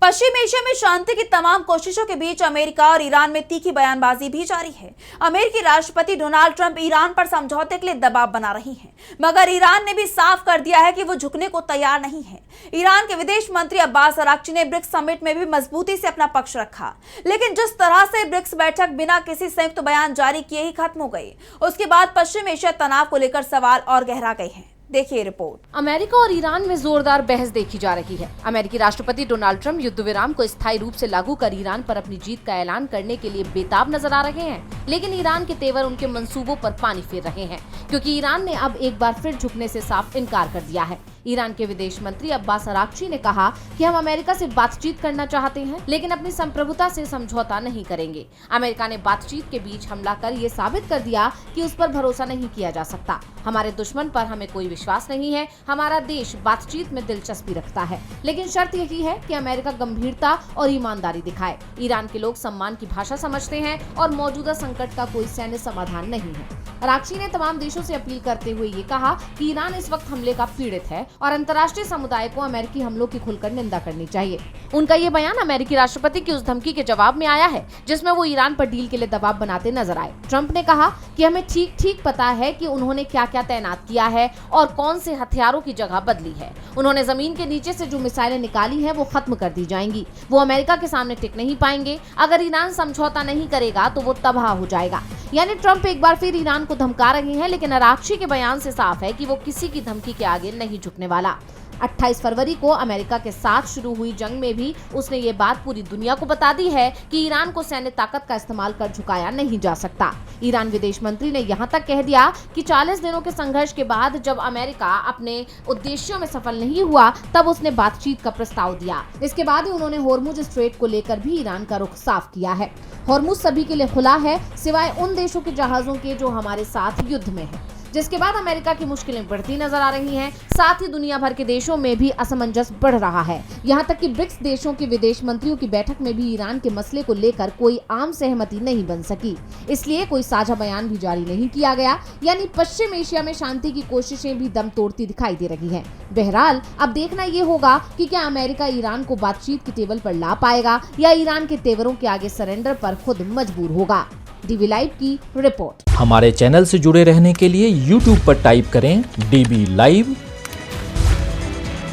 पश्चिम Asia में शांति की तमाम कोशिशों के बीच अमेरिका और ईरान में तीखी बयानबाजी भी जारी है। अमेरिकी राष्ट्रपति डोनाल्ड ट्रंप ईरान पर समझौते के लिए दबाव बना रही हैं, मगर ईरान ने भी साफ कर दिया है कि वो झुकने को तैयार नहीं है। ईरान के विदेश मंत्री अब्बास अराक्ची ने ब्रिक्स समिट में भी मजबूती से अपना पक्ष रखा, लेकिन जिस तरह से ब्रिक्स बैठक बिना किसी संयुक्त बयान जारी किए ही खत्म हो गई, उसके बाद पश्चिम एशिया तनाव को लेकर सवाल और गहरा गए हैं। देखिए रिपोर्ट। अमेरिका और ईरान में जोरदार बहस देखी जा रही है। अमेरिकी राष्ट्रपति डोनाल्ड ट्रंप युद्ध विराम को स्थायी रूप से लागू कर ईरान पर अपनी जीत का ऐलान करने के लिए बेताब नजर आ रहे हैं, लेकिन ईरान के तेवर उनके मंसूबों पर पानी फेर रहे हैं, क्योंकि ईरान ने अब एक बार फिर झुकने से साफ इनकार कर दिया है। ईरान के विदेश मंत्री अब्बास अराक्ची ने कहा कि हम अमेरिका से बातचीत करना चाहते हैं, लेकिन अपनी संप्रभुता से समझौता नहीं करेंगे। अमेरिका ने बातचीत के बीच हमला कर ये साबित कर दिया कि उस पर भरोसा नहीं किया जा सकता। हमारे दुश्मन पर हमें कोई विश्वास नहीं है। हमारा देश बातचीत में दिलचस्पी रखता है, लेकिन शर्त यही है कि अमेरिका गंभीरता और ईमानदारी दिखाए। ईरान के लोग सम्मान की भाषा समझते हैं और मौजूदा संकट का कोई सैन्य समाधान नहीं है। अराक्ची ने तमाम देशों से अपील करते हुए ये कहा कि ईरान इस वक्त हमले का पीड़ित है और अंतर्राष्ट्रीय समुदाय को अमेरिकी हमलों की खुलकर निंदा करनी चाहिए। उनका ये बयान अमेरिकी राष्ट्रपति की उस धमकी के जवाब में आया है जिसमें वो ईरान पर डील के लिए दबाव बनाते नजर आए। ट्रंप ने कहा कि हमें ठीक पता है कि उन्होंने क्या क्या तैनात किया है और कौन से हथियारों की जगह बदली है। उन्होंने जमीन के नीचे से जो मिसाइलें निकाली हैं वो खत्म कर दी जाएंगी। वो अमेरिका के सामने टिक नहीं पाएंगे। अगर ईरान समझौता नहीं करेगा तो वो तबाह हो जाएगा। यानी ट्रंप एक बार फिर ईरान को धमका रहे हैं, लेकिन अराक्ची के बयान से साफ है कि वो किसी की धमकी के आगे नहीं झुकने वाला। 28 फरवरी को अमेरिका के साथ शुरू हुई जंग में भी उसने ये बात पूरी दुनिया को बता दी है कि ईरान को सैन्य ताकत का इस्तेमाल कर झुकाया नहीं जा सकता। ईरान विदेश मंत्री ने यहाँ तक कह दिया कि 40 दिनों के संघर्ष के बाद जब अमेरिका अपने उद्देश्यों में सफल नहीं हुआ, तब उसने बातचीत का प्रस्ताव दिया। इसके बाद ही उन्होंने होर्मुज स्ट्रेट को लेकर भी ईरान का रुख साफ किया है। होर्मुज सभी के लिए खुला है, सिवाय उन देशों के जहाजों के जो हमारे साथ युद्ध में है, जिसके बाद अमेरिका की मुश्किलें बढ़ती नजर आ रही हैं। साथ ही दुनिया भर के देशों में भी असमंजस बढ़ रहा है। यहाँ तक कि ब्रिक्स देशों के विदेश मंत्रियों की बैठक में भी ईरान के मसले को लेकर कोई आम सहमति नहीं बन सकी, इसलिए कोई साझा बयान भी जारी नहीं किया गया। यानी पश्चिम एशिया में शांति की कोशिशें भी दम तोड़ती दिखाई दे रही हैं। बहरहाल अब देखना ये होगा कि क्या अमेरिका ईरान को बातचीत की टेबल पर ला पाएगा या ईरान के तेवरों के आगे सरेंडर पर खुद मजबूर होगा। डीबी लाइव की रिपोर्ट। हमारे चैनल से जुड़े रहने के लिए YouTube पर टाइप करें डीबी लाइव,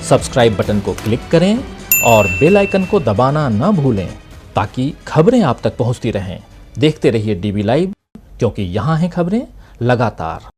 सब्सक्राइब बटन को क्लिक करें और बेल आइकन को दबाना न भूलें ताकि खबरें आप तक पहुंचती रहें। देखते रहिए डीबी लाइव, क्योंकि यहाँ हैं खबरें लगातार।